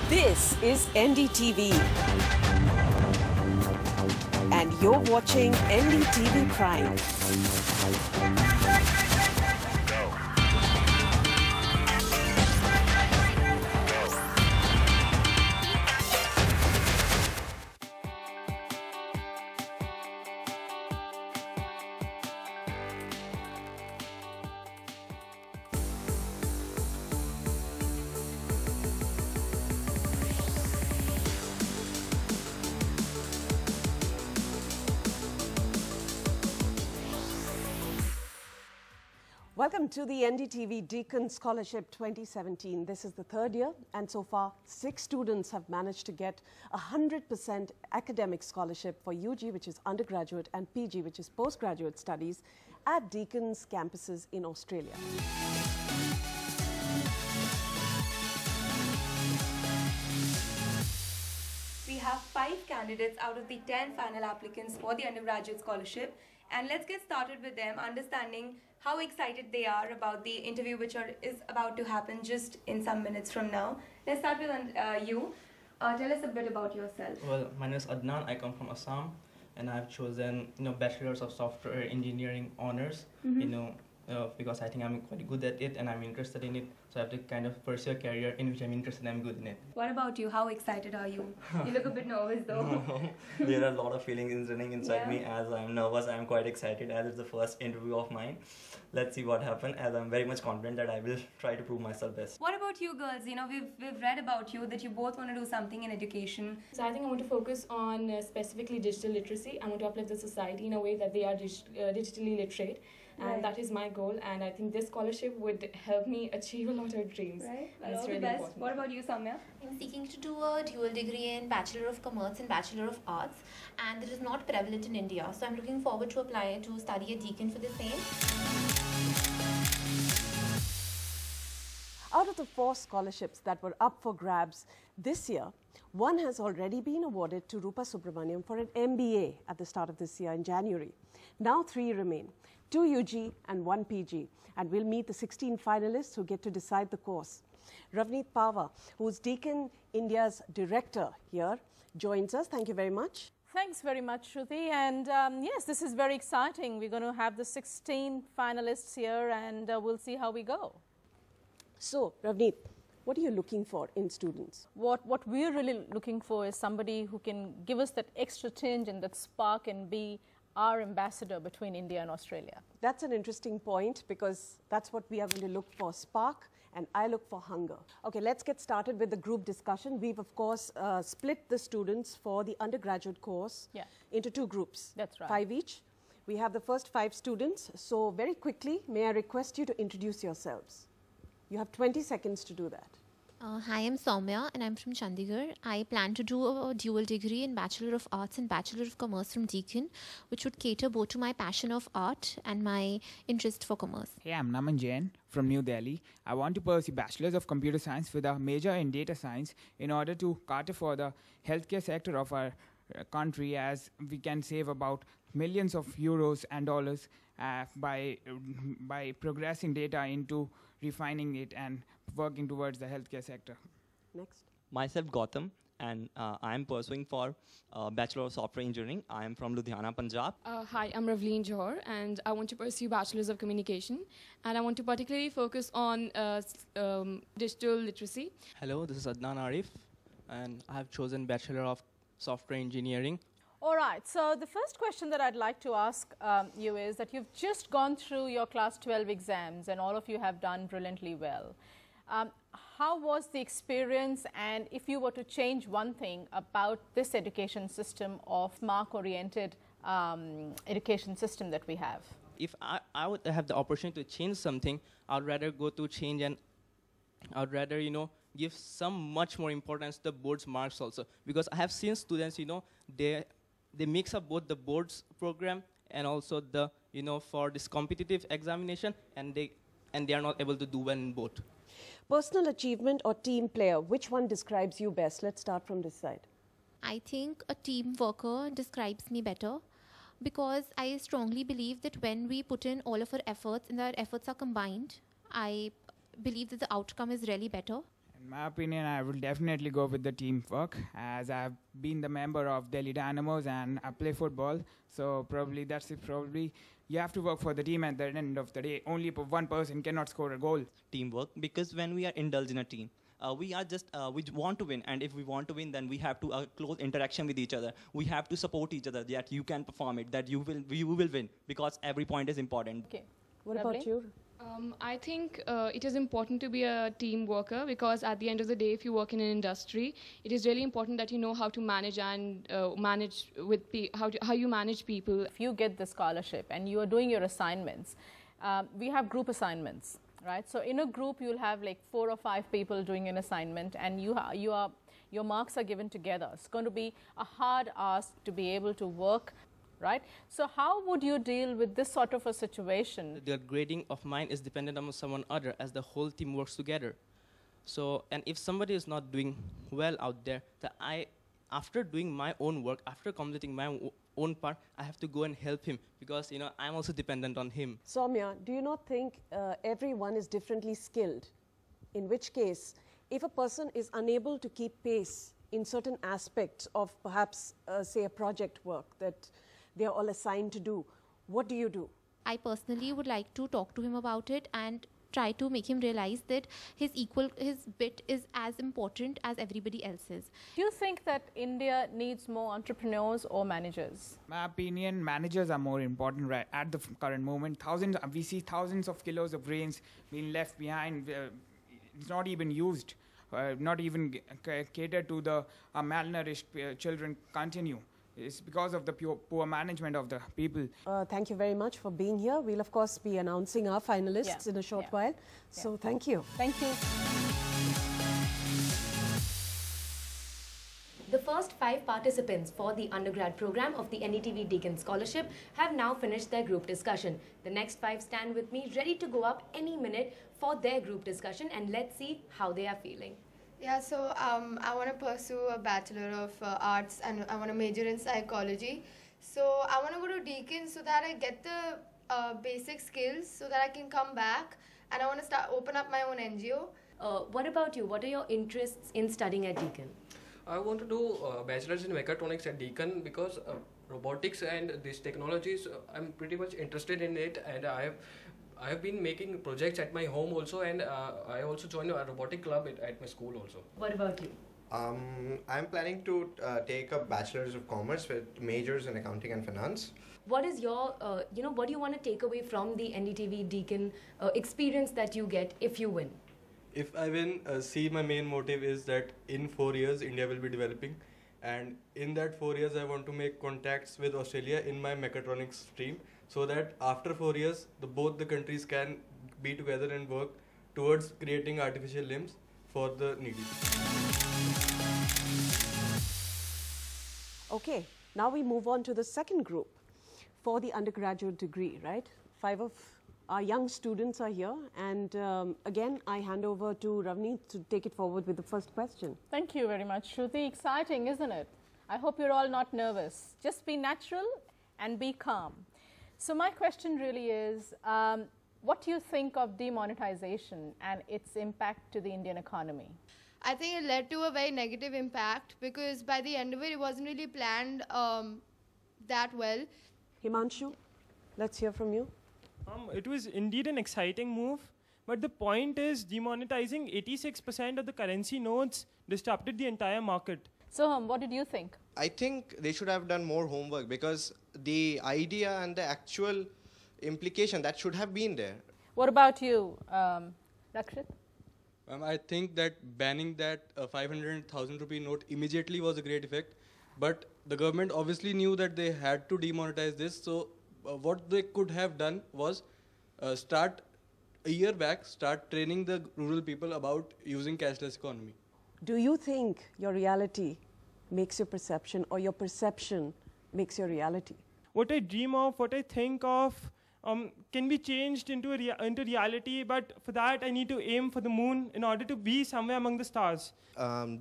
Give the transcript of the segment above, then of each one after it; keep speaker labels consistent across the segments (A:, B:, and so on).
A: This is NDTV, and you're watching NDTV Prime. Welcome to the NDTV Deakin Scholarship 2017. This is the third year, and so far 6 students have managed to get 100% academic scholarship for UG, which is undergraduate, and PG, which is postgraduate studies at Deakin's campuses in Australia.
B: We have 5 candidates out of the 10 final applicants for the undergraduate scholarship, and let's get started with them, understanding how excited they are about the interview which is about to happen just in some minutes from now. Let's start with you. Tell us a bit about yourself.
C: Well, my name is Adnan. I come from Assam, and I've chosen Bachelor's of Software Engineering honors. Because I think I'm quite good at it and I'm interested in it, so I have to kind of pursue a career in which I'm interested and I'm good in it.
B: What about you? How excited are you? You look a bit nervous though.
C: No, there are a lot of feelings running inside me. As I'm nervous, I'm quite excited as it's the first interview of mine. Let's see what happens, as I'm very much confident that I will try to prove myself best.
B: What about you girls? We've read about you that you both want to do something in education.
D: So I think I want to focus on specifically digital literacy. I want to uplift the society in a way that they are digitally literate. And that is my goal, and I think this scholarship would help me achieve a lot of dreams.
B: Right, well, all the best. Important. What about you, Samya?
E: I'm seeking to do a dual degree in Bachelor of Commerce and Bachelor of Arts, and it is not prevalent in India, so I'm looking forward to apply to study at Deakin for the same.
A: Out of the 4 scholarships that were up for grabs this year, 1 has already been awarded to Rupa Subramaniam for an MBA at the start of this year in January. Now 3 remain, 2 UG and 1 PG, and we'll meet the 16 finalists who get to decide the course. Ravneet Pava, who's Deakin India's director here, joins us. Thank you very much.
F: Thanks very much, Shruti. And yes, this is very exciting. We're going to have the 16 finalists here, and we'll see how we go.
A: So, Ravneet, what are you looking for in students?
F: What we're really looking for is somebody who can give us that extra tinge and that spark and be our ambassador between India and Australia.
A: That's an interesting point, because that's what we are going to look for, spark, and I look for hunger. Okay, let's get started with the group discussion. We've, of course, split the students for the undergraduate course into 2 groups.
F: That's right.
A: 5 each. We have the first 5 students. So very quickly, may I request you to introduce yourselves? You have 20 seconds to do that.
E: Hi, I'm Soumya and I'm from Chandigarh. I plan to do a dual degree in Bachelor of Arts and Bachelor of Commerce from Deakin, which would cater both to my passion of art and my interest for commerce.
G: Hey, I'm Naman Jain from New Delhi. I want to pursue Bachelor's of Computer Science with a major in data science in order to cater for the healthcare sector of our country, as we can save about millions of euros and dollars by progressing data into refining it and working towards the healthcare sector.
A: Next.
H: Myself, Gautam, and I am pursuing for Bachelor of Software Engineering. I am from Ludhiana, Punjab.
D: Hi, I'm Ravleen Johar, and I want to pursue Bachelor's of Communication, and I want to particularly focus on digital literacy.
C: Hello, this is Adnan Arif, and I have chosen Bachelor of Software Engineering.
F: All right, so the first question that I'd like to ask you is that you've just gone through your class 12 exams and all of you have done brilliantly well. How was the experience, and if you were to change one thing about this education system of mark-oriented education system that we have?
C: If I would have the opportunity to change something, I'd rather go to change, and I'd rather, give some much more importance to the board's marks also. Because I have seen students, they mix up both the board's program and also the, for this competitive examination, and they are not able to do well in both.
A: Personal achievement or team player, which one describes you best? Let's start from this side.
E: I think a team worker describes me better, because I strongly believe that when we put in all of our efforts and our efforts are combined, I believe that the outcome is really better.
G: In my opinion, I will definitely go with the teamwork, as I've been the member of Delhi Dynamos and I play football. So probably that's it. Probably you have to work for the team at the end of the day. Only one person cannot score a goal.
H: Teamwork, because when we are indulged in a team, we are just, we want to win, and if we want to win, then we have to close interaction with each other. We have to support each other, that you can perform it, that you will win, because every point is important.
F: Okay.
A: What
F: Lovely.
A: about you?
D: I think it is important to be a team worker, because at the end of the day, if you work in an industry, it is really important that you know how to manage and manage with how you manage people.
F: If you get the scholarship and you are doing your assignments, we have group assignments, right? So in a group, you'll have like 4 or 5 people doing an assignment, and your marks are given together. It's going to be a hard ask to be able to work, right? So how would you deal with this sort of a situation?
C: The grading of mine is dependent on someone other, as the whole team works together. So, and if somebody is not doing well out there, that after doing my own work, after completing my own part, I have to go and help him, because I'm also dependent on him.
A: Soumya, do you not think everyone is differently skilled? In which case, if a person is unable to keep pace in certain aspects of perhaps, say, a project work that they are all assigned to do, what do you do?
E: I personally would like to talk to him about it and try to make him realize that his bit is as important as everybody else's.
F: Do you think that India needs more entrepreneurs or managers?
G: My opinion, managers are more important right at the current moment. We see thousands of kilos of grains being left behind. It's not even used, not even catered to the malnourished children continue. It's because of the poor management of the people.
A: Thank you very much for being here. We'll, of course, be announcing our finalists in a short while. So thank you.
F: Thank you.
B: The first 5 participants for the undergrad program of the NDTV Deakin Scholarship have now finished their group discussion. The next 5 stand with me, ready to go up any minute for their group discussion, and let's see how they are feeling.
I: Yeah, so I want to pursue a Bachelor of Arts, and I want to major in psychology. So I want to go to Deakin so that I get the basic skills so that I can come back, and I want to open up my own NGO.
B: What about you? What are your interests in studying at Deakin?
J: I want to do bachelor's in mechatronics at Deakin, because robotics and these technologies, I'm pretty much interested in it, and I have been making projects at my home also, and I also joined a robotic club at my school also.
B: What about you?
K: I'm planning to take a Bachelor's of Commerce with majors in accounting and finance.
B: What is your, what do you want to take away from the NDTV Deakin experience that you get if you win?
L: If I win, see, my main motive is that in 4 years, India will be developing. And in that 4 years, I want to make contacts with Australia in my mechatronics stream, so that after 4 years, both the countries can be together and work towards creating artificial limbs for the needy.
A: Okay, now we move on to the second group for the undergraduate degree, right? 5 of our young students are here, and again, I hand over to Ravneet to take it forward with the first question.
F: Thank you very much, Shruti. Exciting, isn't it? I hope you're all not nervous. Just be natural and be calm. So my question really is, what do you think of demonetization and its impact to the Indian economy?
I: I think it led to a very negative impact, because by the end of it, it wasn't really planned that well.
A: Himanshu, let's hear from you.
M: It was indeed an exciting move, but the point is demonetizing 86% of the currency notes disrupted the entire market.
F: So, what did you think?
K: I think they should have done more homework, because the idea and the actual implication, that should have been there.
F: What about you, Rakshit?
L: I think that banning that 500,000 rupee note immediately was a great effect, but the government obviously knew that they had to demonetize this, so what they could have done was start a year back, start training the rural people about using cashless economy.
A: Do you think your reality makes your perception, or your perception makes your reality?
M: What I dream of, what I think of, can be changed into reality, but for that I need to aim for the moon in order to be somewhere among the stars.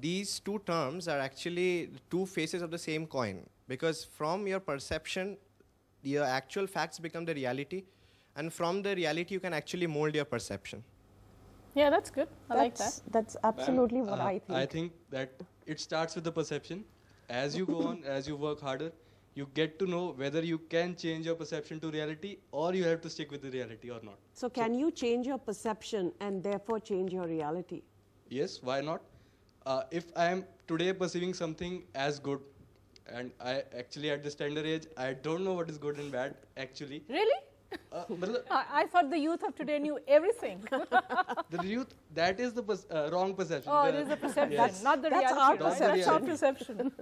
K: These two terms are actually two faces of the same coin, because from your perception, your actual facts become the reality, and from the reality you can actually mold your perception.
F: Yeah, that's good. I like that.
A: That's absolutely what I think.
L: I think that it starts with the perception. As you go on, as you work harder, you get to know whether you can change your perception to reality or you have to stick with the reality or not.
A: So can you change your perception and therefore change your reality?
L: Yes, why not? If I am today perceiving something as good, and I actually at this tender age, I don't know what is good and bad actually.
F: Really? I thought the youth of today knew everything.
L: The youth, that is the wrong perception.
F: Oh, it is the perception,
L: yes.
F: not the
A: That's
F: reality.
A: our perception.
F: That's our perception.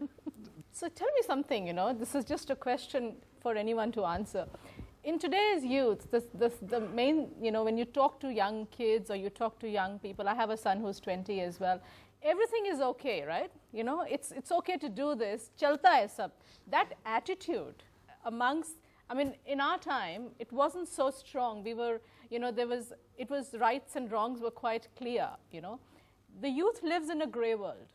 F: So tell me something, this is just a question for anyone to answer. In today's youth, the main, when you talk to young kids or you talk to young people, I have a son who's 20 as well, everything is okay, right? It's okay to do this, chalta hai sab. That attitude amongst, in our time, it wasn't so strong. We were, it was rights and wrongs were quite clear, The youth lives in a grey world,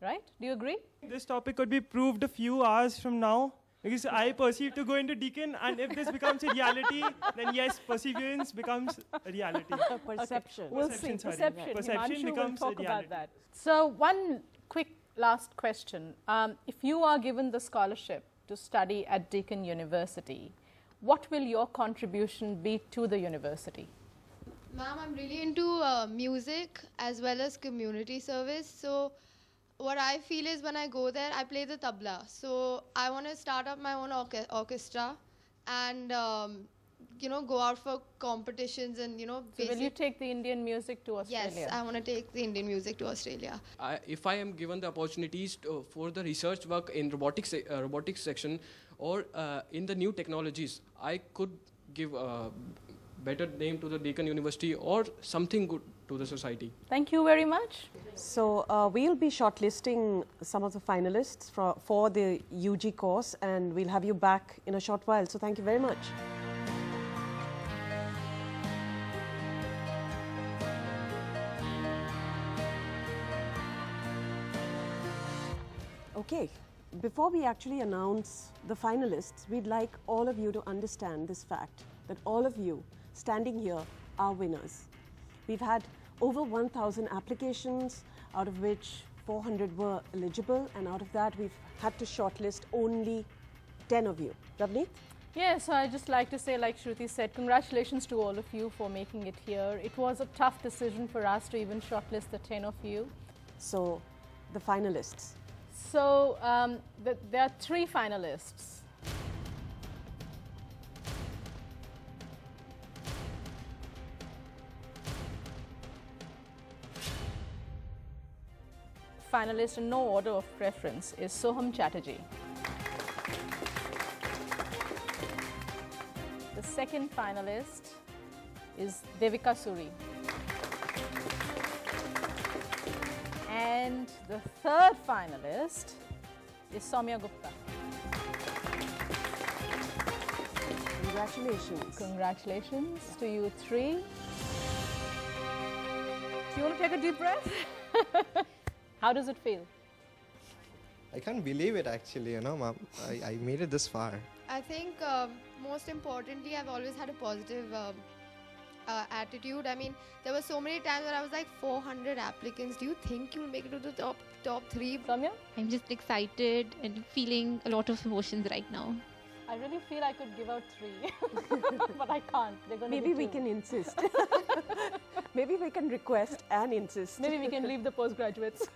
F: right? Do you agree?
M: This topic could be proved a few hours from now. Because I perceive to go into Deakin, and if this becomes a reality, then yes, perseverance becomes a reality.
A: Perception.
F: Okay. We'll see. Perception.
M: Perception becomes
F: will talk
M: a reality.
F: about that. So one quick last question. If you are given the scholarship to study at Deakin University, what will your contribution be to the university?
I: Ma'am, I'm really into music as well as community service. So what I feel is when I go there, I play the tabla. So I want to start up my own orchestra and, go out for competitions and,
F: So will you take the Indian music to Australia?
I: Yes, I want to take the Indian music to Australia.
J: If I am given the opportunities for the research work in robotics section or in the new technologies, I could give a better name to the Deakin University or something good to the society.
F: Thank you very much.
A: So we'll be shortlisting some of the finalists for the UG course, and we'll have you back in a short while. So thank you very much. Okay, before we actually announce the finalists, we'd like all of you to understand this fact that all of you standing here are winners. We've had over 1,000 applications, out of which 400 were eligible, and out of that we've had to shortlist only 10 of you. Ravneet?
F: Yes, I'd just like to say, like Shruti said, congratulations to all of you for making it here. It was a tough decision for us to even shortlist the 10 of you.
A: So, the finalists.
F: So, there are 3 finalists. Finalist in no order of preference is Soham Chatterjee. The second finalist is Devika Suri. And the third finalist is Soumya Gupta.
A: Congratulations.
F: Congratulations to you 3. Do you want to take a deep breath? How does it feel?
K: I can't believe it actually, ma'am. I made it this far.
I: I think most importantly, I've always had a positive attitude. There were so many times where I was like, 400 applicants. Do you think you'll make it to the top 3?
F: Soumya?
E: I'm just excited and feeling a lot of emotions right now.
F: I really feel I could give out 3, but I can't. They're going to
A: Maybe we can insist. Maybe we can request and insist.
F: Maybe we can leave the postgraduates.